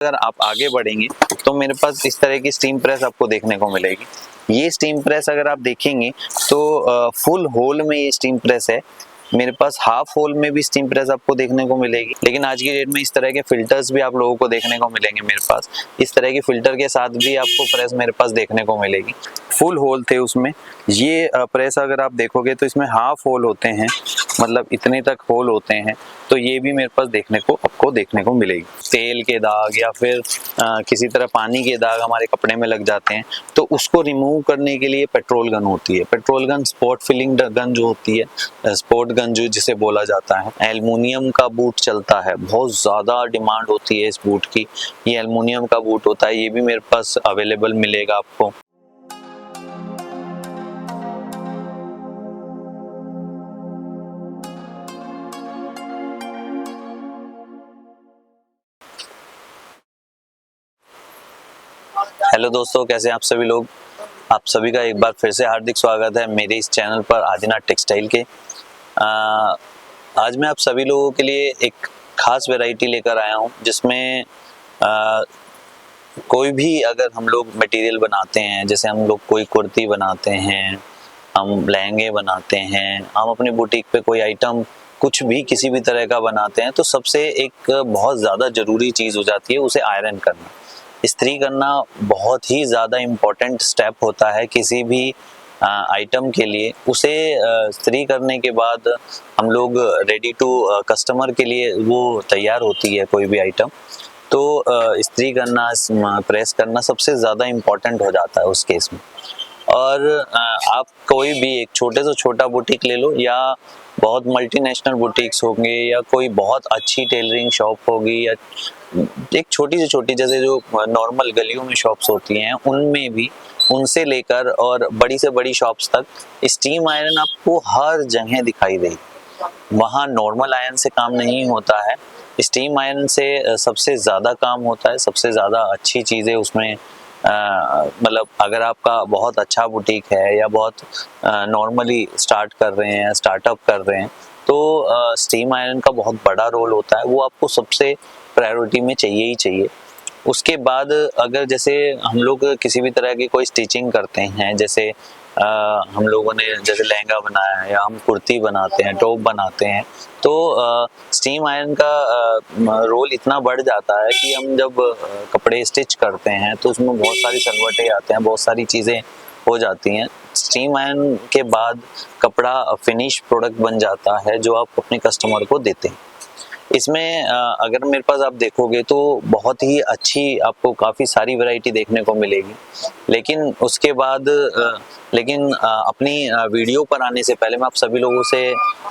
अगर आप आगे बढ़ेंगे तो मेरे पास इस तरह की स्टीम प्रेस आपको देखने को मिलेगी। ये स्टीम प्रेस अगर आप देखेंगे तो फुल होल में ये स्टीम प्रेस है। मेरे पास हाफ होल में भी स्टीम प्रेस आपको देखने को मिलेगी, लेकिन आज की डेट में इस तरह के फिल्टर्स भी आप लोगों को देखने को मिलेंगे। मेरे पास इस तरह की फिल्टर के साथ भी आपको प्रेस मेरे पास देखने को मिलेगी। फुल होल थे उसमें। ये प्रेस अगर आप देखोगे तो इसमें हाफ होल होते हैं, मतलब इतने तक होल होते हैं। तो ये भी मेरे पास आपको देखने को मिलेगी। तेल के दाग या फिर किसी तरह पानी के दाग हमारे कपड़े में लग जाते हैं तो उसको रिमूव करने के लिए पेट्रोल गन होती है। Petrol gun spot filling gun जो होती है, स्पॉट गन जो जिसे बोला जाता है। एल्युमिनियम का बूट चलता है, बहुत ज़्यादा डिमांड होती है इस बूट की। ये एल्युमिनियम का बूट होता है, ये भी मेरे पास अवेलेबल मिलेगा आपको। हेलो दोस्तों, कैसे हैं आप सभी लोग। आप सभी का एक बार फिर से हार्दिक स्वागत है मेरे इस चैनल पर आदिनाथ टेक्सटाइल के। आज मैं आप सभी लोगों के लिए एक खास वैरायटी लेकर आया हूं, जिसमें कोई भी अगर हम लोग मटेरियल बनाते हैं, जैसे हम लोग कोई कुर्ती बनाते हैं, हम लहंगे बनाते हैं, हम अपनी बुटीक पे कोई आइटम कुछ भी किसी भी तरह का बनाते हैं, तो सबसे एक बहुत ज़्यादा ज़रूरी चीज़ हो जाती है उसे आयरन करना। इस्त्री करना बहुत ही ज़्यादा इम्पोर्टेंट स्टेप होता है किसी भी आइटम के लिए। उसे इस्त्री करने के बाद हम लोग रेडी टू कस्टमर के लिए वो तैयार होती है कोई भी आइटम। तो इस्त्री करना, प्रेस करना सबसे ज़्यादा इम्पोर्टेंट हो जाता है उस केस में। और आप कोई भी एक छोटे से छोटा बुटीक ले लो या बहुत मल्टीनेशनल बुटीक्स होंगे या कोई बहुत अच्छी टेलरिंग शॉप होगी या एक छोटी से छोटी जैसे जो नॉर्मल गलियों में शॉप्स होती हैं, उनमें भी उनसे लेकर और बड़ी से बड़ी शॉप्स तक स्टीम आयरन आपको हर जगह दिखाई देगी। वहाँ नॉर्मल आयरन से काम नहीं होता है, स्टीम आयरन से सबसे ज़्यादा काम होता है। सबसे ज़्यादा अच्छी चीज़ें उसमें मतलब अगर आपका बहुत अच्छा बुटीक है या बहुत नॉर्मली स्टार्ट कर रहे हैं, स्टार्टअप कर रहे हैं, तो स्टीम आयरन का बहुत बड़ा रोल होता है। वो आपको सबसे प्रायोरिटी में चाहिए ही चाहिए। उसके बाद अगर जैसे हम लोग किसी भी तरह की कोई स्टिचिंग करते हैं, जैसे हम लोगों ने जैसे लहंगा बनाया है या हम कुर्ती बनाते हैं, टॉप बनाते हैं, तो स्टीम आयरन का रोल इतना बढ़ जाता है कि हम जब कपड़े स्टिच करते हैं तो उसमें बहुत सारी सलवटें आते हैं, बहुत सारी चीज़ें हो जाती हैं। स्टीम आयरन के बाद कपड़ा फिनिश प्रोडक्ट बन जाता है जो आप अपने कस्टमर को देते हैं। इसमें अगर मेरे पास आप देखोगे तो बहुत ही अच्छी आपको काफ़ी सारी वैरायटी देखने को मिलेगी। लेकिन उसके बाद अपनी वीडियो पर आने से पहले मैं आप सभी लोगों से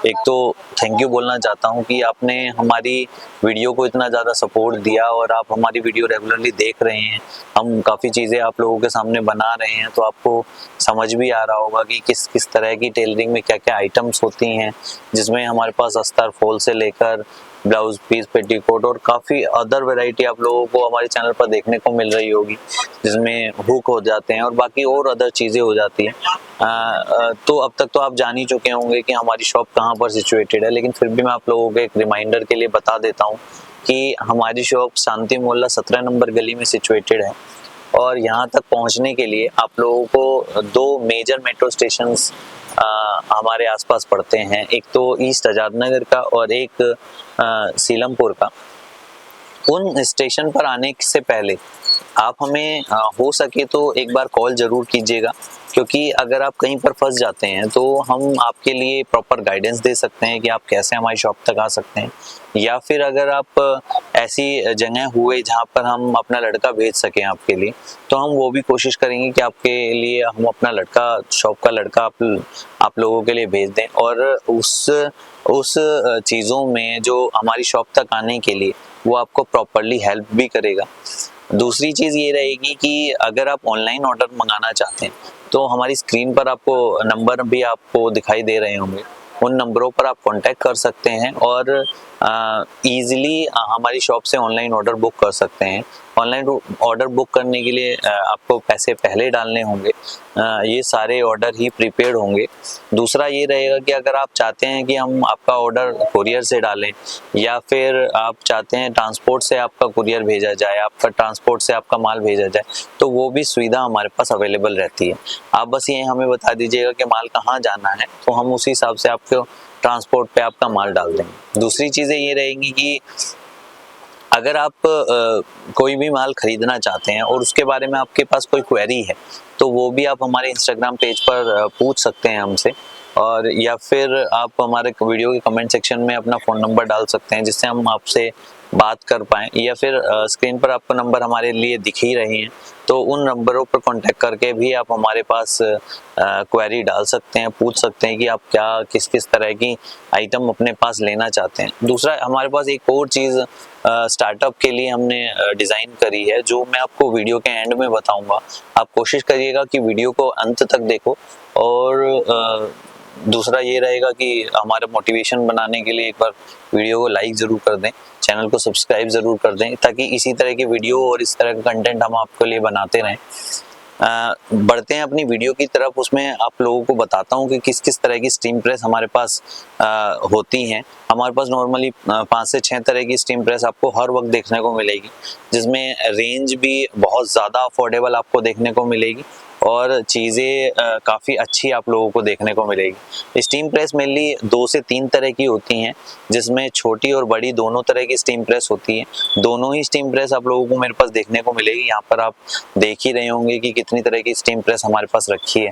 एक तो थैंक यू बोलना चाहता हूं कि आपने हमारी वीडियो को इतना ज़्यादा सपोर्ट दिया और आप हमारी वीडियो रेगुलरली देख रहे हैं। हम काफ़ी चीज़ें आप लोगों के सामने बना रहे हैं, तो आपको समझ भी आ रहा होगा कि किस किस तरह की टेलरिंग में क्या क्या आइटम्स होती हैं, जिसमें हमारे पास अस्तर, फॉल से लेकर ब्लाउज पीस, पेटीकोट और काफ़ी अदर वैरायटी आप लोगों को हमारे चैनल पर देखने को मिल रही होगी, जिसमें हुक हो जाते हैं और बाकी और अदर चीज़ें हो जाती हैं। तो अब तक तो आप जान ही चुके होंगे कि हमारी शॉप कहाँ पर सिचुएटेड है, लेकिन फिर भी मैं आप लोगों को एक रिमाइंडर के लिए बता देता हूँ कि हमारी शॉप शांति मोहल्ला 17 नंबर गली में सिचुएटेड है। और यहाँ तक पहुँचने के लिए आप लोगों को 2 मेजर मेट्रो स्टेशंस हमारे आसपास पड़ते हैं। एक तो ईस्ट आज़ाद नगर का और एक सीलमपुर का। उन स्टेशन पर आने से पहले आप हमें हो सके तो एक बार कॉल ज़रूर कीजिएगा, क्योंकि अगर आप कहीं पर फंस जाते हैं तो हम आपके लिए प्रॉपर गाइडेंस दे सकते हैं कि आप कैसे हमारी शॉप तक आ सकते हैं। या फिर अगर आप ऐसी जगह हुए जहाँ पर हम अपना लड़का भेज सकें आपके लिए, तो हम वो भी कोशिश करेंगे कि आपके लिए हम अपना लड़का, शॉप का लड़का आप लोगों के लिए भेज दें। और उस चीज़ों में जो हमारी शॉप तक आने के लिए वो आपको प्रॉपरली हेल्प भी करेगा। दूसरी चीज़ ये रहेगी कि अगर आप ऑनलाइन ऑर्डर मंगाना चाहते हैं तो हमारी स्क्रीन पर आपको नंबर भी आपको दिखाई दे रहे होंगे, उन नंबरों पर आप कांटेक्ट कर सकते हैं और ईजिली हमारी शॉप से ऑनलाइन ऑर्डर बुक कर सकते हैं। ऑनलाइन ऑर्डर बुक करने के लिए आपको पैसे पहले डालने होंगे, ये सारे ऑर्डर ही प्रीपेड होंगे। दूसरा ये रहेगा कि अगर आप चाहते हैं कि हम आपका ऑर्डर कुरियर से डालें या फिर आप चाहते हैं ट्रांसपोर्ट से आपका कुरियर भेजा जाए, आपका ट्रांसपोर्ट से आपका माल भेजा जाए, तो वो भी सुविधा हमारे पास अवेलेबल रहती है। आप बस ये हमें बता दीजिएगा कि माल कहाँ जाना है, तो हम उसी हिसाब से आपको ट्रांसपोर्ट पे आपका माल डाल देंगे। दूसरी चीज़ें ये रहेंगी कि अगर आप कोई भी माल खरीदना चाहते हैं और उसके बारे में आपके पास कोई क्वेरी है, तो वो भी आप हमारे इंस्टाग्राम पेज पर पूछ सकते हैं हमसे, और या फिर आप हमारे वीडियो के कमेंट सेक्शन में अपना फ़ोन नंबर डाल सकते हैं जिससे हम आपसे बात कर पाएँ, या फिर स्क्रीन पर आपको नंबर हमारे लिए दिख ही रहे हैं, तो उन नंबरों पर कांटेक्ट करके भी आप हमारे पास क्वेरी डाल सकते हैं, पूछ सकते हैं कि आप क्या किस किस तरह की आइटम अपने पास लेना चाहते हैं। दूसरा, हमारे पास एक और चीज़ स्टार्टअप के लिए हमने डिज़ाइन करी है, जो मैं आपको वीडियो के एंड में बताऊंगा। आप कोशिश करिएगा कि वीडियो को अंत तक देखो, और दूसरा ये रहेगा कि हमारा मोटिवेशन बनाने के लिए एक बार वीडियो को लाइक ज़रूर कर दें, चैनल को सब्सक्राइब ज़रूर कर दें, ताकि इसी तरह की वीडियो और इस तरह का कंटेंट हम आपके लिए बनाते रहें। बढ़ते हैं अपनी वीडियो की तरफ। उसमें आप लोगों को बताता हूँ कि किस किस तरह की स्टीम प्रेस हमारे पास होती हैं। हमारे पास नॉर्मली 5 से 6 तरह की स्टीम प्रेस आपको हर वक्त देखने को मिलेगी, जिसमें रेंज भी बहुत ज़्यादा अफोर्डेबल आपको देखने को मिलेगी और चीज़ें काफ़ी अच्छी आप लोगों को देखने को मिलेगी। स्टीम प्रेस मेनली 2 से 3 तरह की होती हैं, जिसमें छोटी और बड़ी दोनों तरह की स्टीम प्रेस होती हैं। दोनों ही स्टीम प्रेस आप लोगों को मेरे पास देखने को मिलेगी। यहाँ पर आप देख ही रहे होंगे कि कितनी तरह की स्टीम प्रेस हमारे पास रखी है।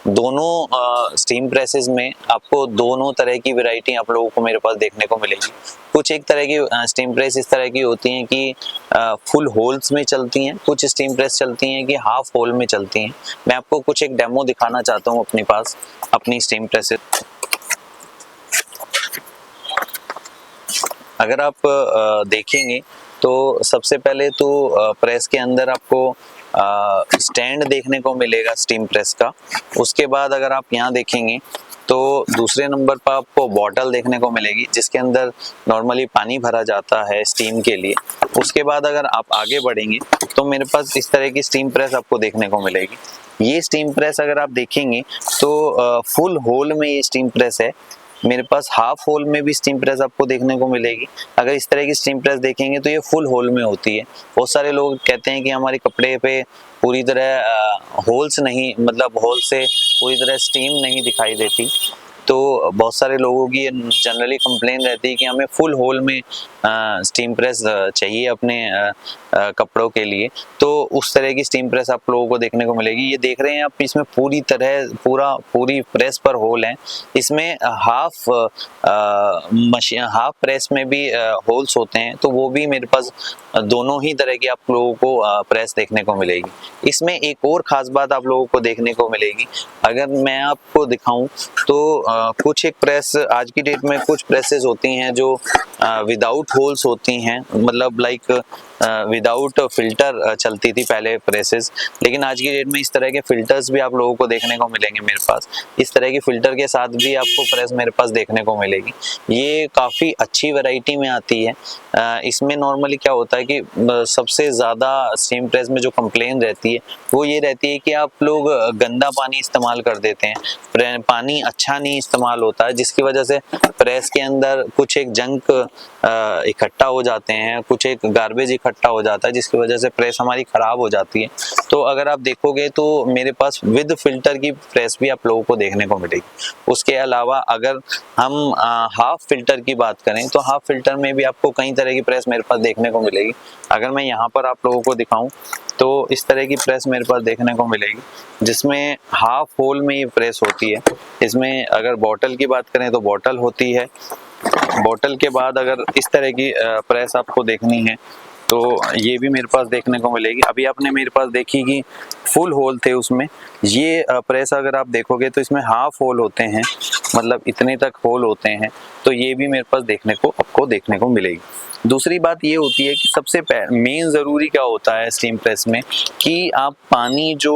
दोनों स्टीम प्रेसेस में आपको दोनों तरह की वैरायटी आप लोगों को मेरे पास देखने को मिलेगी। कुछ एक तरह की स्टीम प्रेस इस तरह की होती हैं कि फुल होल्स में चलती हैं, कुछ स्टीम प्रेस चलती हैं कि हाफ होल में चलती हैं। मैं आपको कुछ एक डेमो दिखाना चाहता हूँ अपने पास अपनी स्टीम प्रेस। अगर आप देखेंगे तो सबसे पहले तो प्रेस के अंदर आपको स्टैंड देखने को मिलेगा स्टीम प्रेस का। उसके बाद अगर आप यहाँ देखेंगे तो दूसरे नंबर पर आपको बॉटल देखने को मिलेगी, जिसके अंदर नॉर्मली पानी भरा जाता है स्टीम के लिए। उसके बाद अगर आप आगे बढ़ेंगे तो मेरे पास इस तरह की स्टीम प्रेस आपको देखने को मिलेगी। ये स्टीम प्रेस अगर आप देखेंगे तो फुल होल में ये स्टीम प्रेस है। मेरे पास हाफ होल में भी स्टीम प्रेस आपको देखने को मिलेगी। अगर इस तरह की स्टीम प्रेस देखेंगे तो ये फुल होल में होती है। बहुत सारे लोग कहते हैं कि हमारे कपड़े पे पूरी तरह होल्स नहीं, मतलब होल से पूरी तरह स्टीम नहीं दिखाई देती, तो बहुत सारे लोगों की जनरली कंप्लेन रहती है कि हमें फुल होल में स्टीम प्रेस चाहिए अपने कपड़ों के लिए। तो उस तरह की स्टीम प्रेस आप लोगों को देखने को मिलेगी। ये देख रहे हैं आप, इसमें पूरी प्रेस पर होल है। इसमें हाफ प्रेस में भी होल्स होते हैं, तो वो भी मेरे पास दोनों ही तरह की आप लोगों को प्रेस देखने को मिलेगी। इसमें एक और ख़ास बात आप लोगों को देखने को मिलेगी। अगर मैं आपको दिखाऊं तो कुछ एक प्रेस आज की डेट में कुछ प्रेसेस होती हैं जो विदाउट होल्स होती हैं, मतलब लाइक विदाउट फिल्टर चलती थी पहले प्रेसेस, लेकिन आज की डेट में इस तरह के फिल्टर्स भी आप लोगों को देखने को मिलेंगे मेरे पास। इस तरह की फिल्टर के साथ भी आपको प्रेस मेरे पास देखने को मिलेगी। ये काफ़ी अच्छी वैरायटी में आती है। इसमें नॉर्मली क्या होता है कि सबसे ज़्यादा स्टीम प्रेस में जो कंप्लेन रहती है वो ये रहती है कि आप लोग गंदा पानी इस्तेमाल कर देते हैं, पानी अच्छा नहीं इस्तेमाल होता है, जिसकी वजह से प्रेस के अंदर कुछ एक जंक इकट्ठा हो जाते हैं, कुछ एक गार्बेज इकट्ठा हो जाता है, जिसकी वजह से प्रेस हमारी ख़राब हो जाती है। तो अगर आप देखोगे तो मेरे पास विद फिल्टर की प्रेस भी आप लोगों को देखने को मिलेगी। उसके अलावा अगर हम हाफ फिल्टर की बात करें तो हाफ फिल्टर में भी आपको कई तरह की प्रेस मेरे पास देखने को मिलेगी। अगर मैं यहाँ पर आप लोगों को दिखाऊं तो इस तरह की प्रेस मेरे पास देखने को मिलेगी, जिसमें हाफ होल में ये प्रेस होती है। इसमें अगर बॉटल की बात करें तो बॉटल होती है। बॉटल के बाद अगर इस तरह की प्रेस आपको देखनी है तो ये भी मेरे पास देखने को मिलेगी। अभी आपने मेरे पास देखी कि फुल होल थे उसमें, ये प्रेस अगर आप देखोगे तो इसमें हाफ होल होते हैं, मतलब इतने तक होल होते हैं, तो ये भी मेरे पास आपको देखने को मिलेगी। दूसरी बात ये होती है कि सबसे मेन ज़रूरी क्या होता है स्टीम प्रेस में कि आप पानी जो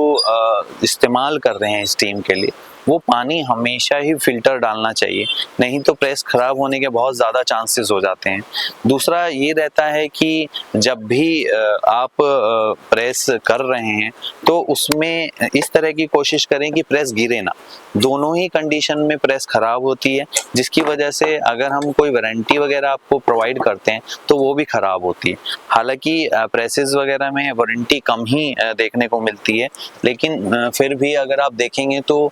इस्तेमाल कर रहे हैं स्टीम के लिए वो पानी हमेशा ही फिल्टर डालना चाहिए, नहीं तो प्रेस खराब होने के बहुत ज़्यादा चांसेस हो जाते हैं। दूसरा ये रहता है कि जब भी आप प्रेस कर रहे हैं तो उसमें इस तरह की कोशिश करें कि प्रेस गिरे ना। दोनों ही कंडीशन में प्रेस खराब होती है, जिसकी वजह से अगर हम कोई वारंटी वगैरह आपको प्रोवाइड करते हैं तो वो भी खराब होती है। हालांकि प्रेसेस वगैरह में वारंटी कम ही देखने को मिलती है, लेकिन फिर भी अगर आप देखेंगे तो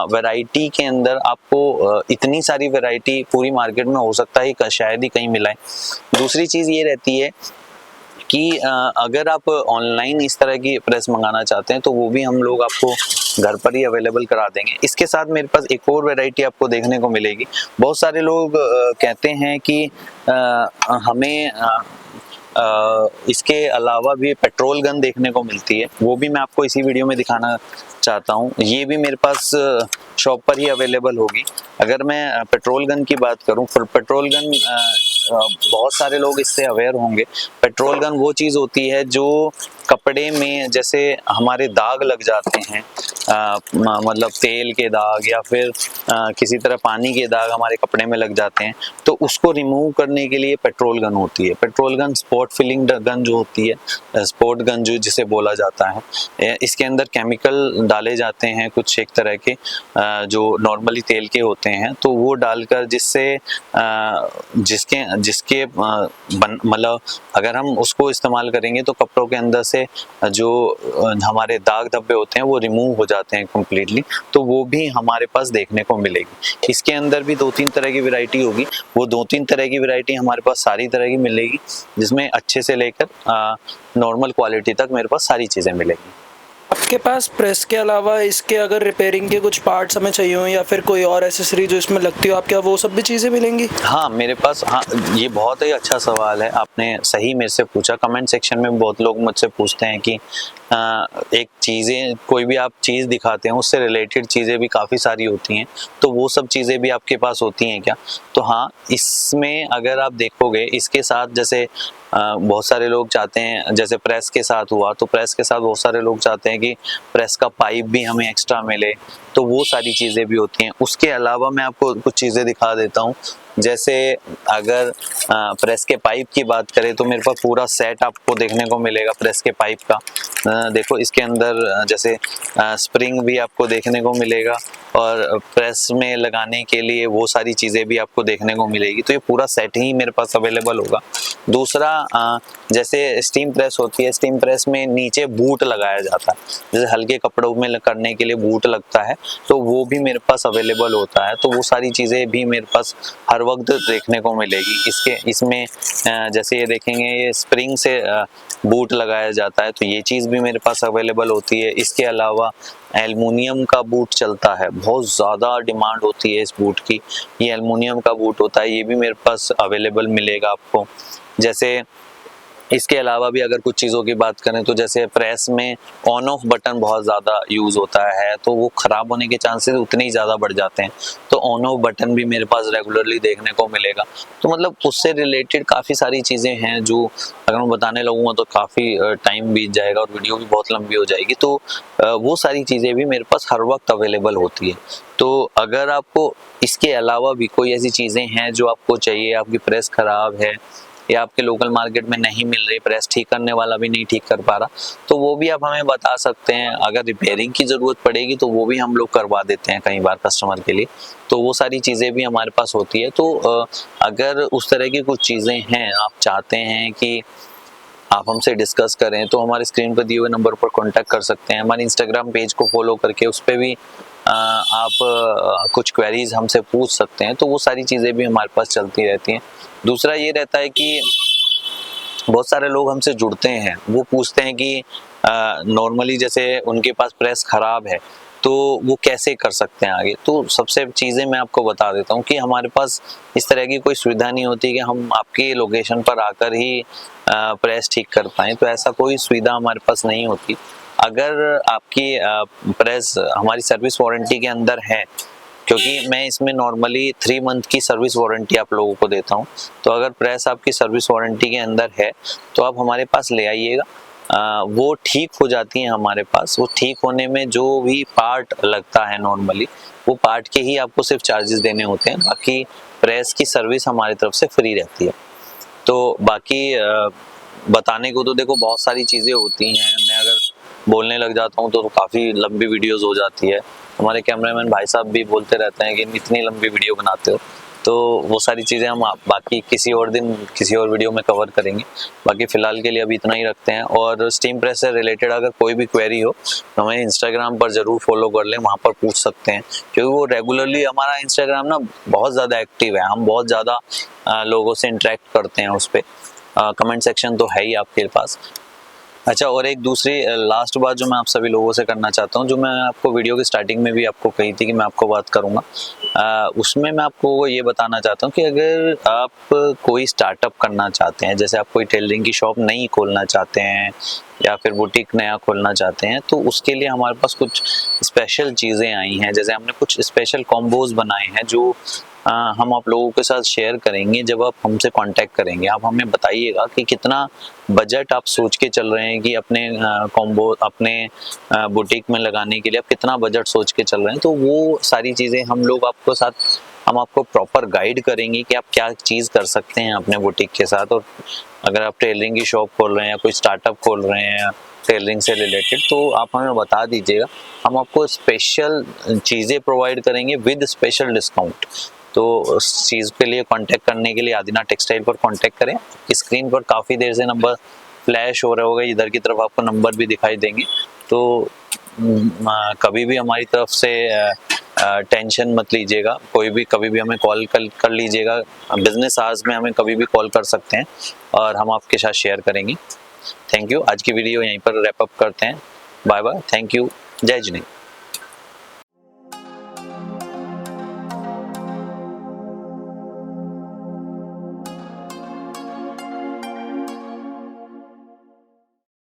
वैरायटी के अंदर आपको इतनी सारी वैरायटी पूरी मार्केट में हो सकता है शायद ही कहीं मिला है। दूसरी चीज़ ये रहती है कि अगर आप ऑनलाइन इस तरह की प्रेस मंगाना चाहते हैं तो वो भी हम लोग आपको घर पर ही अवेलेबल करा देंगे। इसके साथ मेरे पास एक और वैरायटी आपको देखने को मिलेगी। बहुत सारे लोग कहते हैं कि हमें इसके अलावा भी पेट्रोल गन देखने को मिलती है, वो भी मैं आपको इसी वीडियो में दिखाना चाहता हूँ। ये भी मेरे पास शॉप पर ही अवेलेबल होगी। अगर मैं पेट्रोल गन की बात करूँ, फिर पेट्रोल गन बहुत सारे लोग इससे अवेयर होंगे। पेट्रोल गन वो चीज़ होती है जो कपड़े में जैसे हमारे दाग लग जाते हैं, मतलब तेल के दाग या फिर किसी तरह पानी के दाग हमारे कपड़े में लग जाते हैं, तो उसको रिमूव करने के लिए पेट्रोल गन होती है। Petrol gun spot filling gun जो होती है, स्पॉट गन जो जिसे बोला जाता है, इसके अंदर केमिकल डाले जाते हैं कुछ एक तरह के जो नॉर्मली तेल के होते हैं, तो वो डालकर जिससे जिसके मतलब अगर हम उसको इस्तेमाल करेंगे तो कपड़ों के अंदर से जो हमारे दाग धब्बे होते हैं वो रिमूव हो जाते हैं कम्प्लीटली। तो वो भी हमारे पास देखने को मिलेगी। इसके अंदर भी 2-3 तरह की वैरायटी होगी। वो 2-3 तरह की वैरायटी हमारे पास सारी तरह की मिलेगी, जिसमें अच्छे से लेकर नॉर्मल क्वालिटी तक मेरे पास सारी चीज़ें मिलेगी। आपके पास प्रेस के अलावा इसके अगर रिपेयरिंग के कुछ पार्ट्स हमें चाहिए हो या फिर कोई और एसेसरी जो इसमें लगती हो, आपके यहाँ वो सब भी चीज़ें मिलेंगी? हाँ, मेरे पास, हाँ, ये बहुत ही अच्छा सवाल है, आपने सही मेरे से पूछा। कमेंट सेक्शन में बहुत लोग मुझसे पूछते हैं कि एक चीज़ें, कोई भी आप चीज़ दिखाते हैं उससे रिलेटेड चीज़ें भी काफ़ी सारी होती हैं, तो वो सब चीज़ें भी आपके पास होती हैं क्या? तो हाँ, इसमें अगर आप देखोगे इसके साथ जैसे बहुत सारे लोग चाहते हैं, जैसे प्रेस के साथ हुआ तो प्रेस के साथ बहुत सारे लोग चाहते हैं कि प्रेस का पाइप भी हमें एक्स्ट्रा मिले, तो वो सारी चीज़ें भी होती हैं। उसके अलावा मैं आपको कुछ चीज़ें दिखा देता हूँ। जैसे अगर प्रेस के पाइप की बात करें तो मेरे पास पूरा सेट आपको देखने को मिलेगा प्रेस के पाइप का। देखो इसके अंदर जैसे स्प्रिंग भी आपको देखने को मिलेगा और प्रेस में लगाने के लिए वो सारी चीज़ें भी आपको देखने को मिलेगी। तो ये पूरा सेट ही मेरे पास अवेलेबल होगा। दूसरा, जैसे स्टीम प्रेस होती है, स्टीम प्रेस में नीचे बूट लगाया जाता है, जैसे हल्के कपड़ों में करने के लिए बूट लगता है, तो वो भी मेरे पास अवेलेबल होता है। तो वो सारी चीज़ें भी मेरे पास हर वक्त देखने को मिलेगी। इसमें जैसे ये देखेंगे, ये स्प्रिंग से बूट लगाया जाता है, तो ये चीज़ भी मेरे पास अवेलेबल होती है। इसके अलावा एल्युमिनियम का बूट चलता है, बहुत ज़्यादा डिमांड होती है इस बूट की। ये एल्युमिनियम का बूट होता है, ये भी मेरे पास अवेलेबल मिलेगा आपको। जैसे इसके अलावा भी अगर कुछ चीज़ों की बात करें तो जैसे प्रेस में ऑन ऑफ बटन बहुत ज़्यादा यूज़ होता है, तो वो ख़राब होने के चांसेस उतने ही ज़्यादा बढ़ जाते हैं, तो ऑन ऑफ बटन भी मेरे पास रेगुलरली देखने को मिलेगा। तो मतलब उससे रिलेटेड काफ़ी सारी चीज़ें हैं जो अगर मैं बताने लगूँगा तो काफ़ी टाइम बीत जाएगा और वीडियो भी बहुत लंबी हो जाएगी। तो वो सारी चीज़ें भी मेरे पास हर वक्त अवेलेबल होती है। तो अगर आपको इसके अलावा भी कोई ऐसी चीज़ें हैं जो आपको चाहिए, आपकी प्रेस ख़राब है या आपके लोकल मार्केट में नहीं मिल रही, प्रेस ठीक करने वाला भी नहीं ठीक कर पा रहा, तो वो भी आप हमें बता सकते हैं। अगर रिपेयरिंग की ज़रूरत पड़ेगी तो वो भी हम लोग करवा देते हैं कई बार कस्टमर के लिए, तो वो सारी चीज़ें भी हमारे पास होती है। तो अगर उस तरह की कुछ चीज़ें हैं, आप चाहते हैं कि आप हमसे डिस्कस करें, तो हमारे स्क्रीन पर दिए हुए नंबर पर कॉन्टैक्ट कर सकते हैं। हमारे इंस्टाग्राम पेज को फॉलो करके उस पर भी आप कुछ क्वेरीज हमसे पूछ सकते हैं, तो वो सारी चीज़ें भी हमारे पास चलती रहती हैं। दूसरा ये रहता है कि बहुत सारे लोग हमसे जुड़ते हैं, वो पूछते हैं कि नॉर्मली जैसे उनके पास प्रेस ख़राब है तो वो कैसे कर सकते हैं आगे। तो सबसे चीज़ें मैं आपको बता देता हूँ कि हमारे पास इस तरह की कोई सुविधा नहीं होती कि हम आपके लोकेशन पर आकर ही प्रेस ठीक कर पाएँ, तो ऐसा कोई सुविधा हमारे पास नहीं होती। अगर आपकी प्रेस हमारी सर्विस वारंटी के अंदर है, क्योंकि मैं इसमें नॉर्मली 3 मंथ की सर्विस वारंटी आप लोगों को देता हूं, तो अगर प्रेस आपकी सर्विस वारंटी के अंदर है तो आप हमारे पास ले आइएगा। वो ठीक हो जाती हैं हमारे पास। वो ठीक होने में जो भी पार्ट लगता है नॉर्मली, वो पार्ट के ही आपको सिर्फ चार्जेस देने होते हैं, बाकी प्रेस की सर्विस हमारी तरफ से फ्री रहती है। तो बाकी बताने को तो देखो बहुत सारी चीज़ें होती हैं, मैं अगर बोलने लग जाता हूँ तो काफ़ी लंबी वीडियोस हो जाती है। हमारे कैमरामैन भाई साहब भी बोलते रहते हैं कि इतनी लंबी वीडियो बनाते हो, तो वो सारी चीज़ें हम बाकी किसी और दिन किसी और वीडियो में कवर करेंगे। बाकी फ़िलहाल के लिए अभी इतना ही रखते हैं। और स्टीम प्रेस से रिलेटेड अगर कोई भी क्वेरी हो तो हमें इंस्टाग्राम पर ज़रूर फॉलो कर लें, वहाँ पर पूछ सकते हैं, क्योंकि वो रेगुलरली हमारा इंस्टाग्राम ना बहुत ज़्यादा एक्टिव है, हम बहुत ज़्यादा लोगों से इंटरेक्ट करते हैं उस पर। कमेंट सेक्शन तो है ही आपके पास। अच्छा, और एक दूसरी लास्ट बात जो मैं आप सभी लोगों से करना चाहता हूँ, जो मैं आपको वीडियो की स्टार्टिंग में भी आपको कही थी कि मैं आपको बात करूँगा, उसमें मैं आपको ये बताना चाहता हूँ कि अगर आप कोई स्टार्टअप करना चाहते हैं, जैसे आप कोई टेलरिंग की शॉप नहीं खोलना चाहते हैं या फिर बुटीक नया खोलना चाहते हैं, तो उसके लिए हमारे पास कुछ स्पेशल चीज़ें आई हैं। जैसे हमने कुछ स्पेशल कॉम्बोज बनाए हैं जो हम आप लोगों के साथ शेयर करेंगे। जब आप हमसे कांटेक्ट करेंगे, आप हमें बताइएगा कि कितना बजट आप सोच के चल रहे हैं कि अपने कॉम्बो अपने बुटीक में लगाने के लिए आप कितना बजट सोच के चल रहे हैं। तो वो सारी चीज़ें हम आपको प्रॉपर गाइड करेंगे कि आप क्या चीज़ कर सकते हैं अपने बुटीक के साथ। और अगर आप टेलरिंग की शॉप खोल रहे हैं या कोई स्टार्टअप खोल रहे हैं टेलरिंग से रिलेटेड, तो आप हमें बता दीजिएगा, हम आपको स्पेशल चीज़ें प्रोवाइड करेंगे विद स्पेशल डिस्काउंट। तो उस चीज़ के लिए कांटेक्ट करने के लिए आदिनाथ टेक्सटाइल पर कांटेक्ट करें। स्क्रीन पर काफ़ी देर से नंबर फ्लैश हो रहा होगा, इधर की तरफ आपको नंबर भी दिखाई देंगे। तो कभी भी हमारी तरफ से टेंशन मत लीजिएगा, कभी भी हमें कॉल कर लीजिएगा। बिजनेस आवर्स में हमें कभी भी कॉल कर सकते हैं और हम आपके साथ शेयर करेंगे। Thank you. आज की वीडियो यहीं पर रैप अप करते हैं। बाय बाय, थैंक यू, जय जिनेंद्र।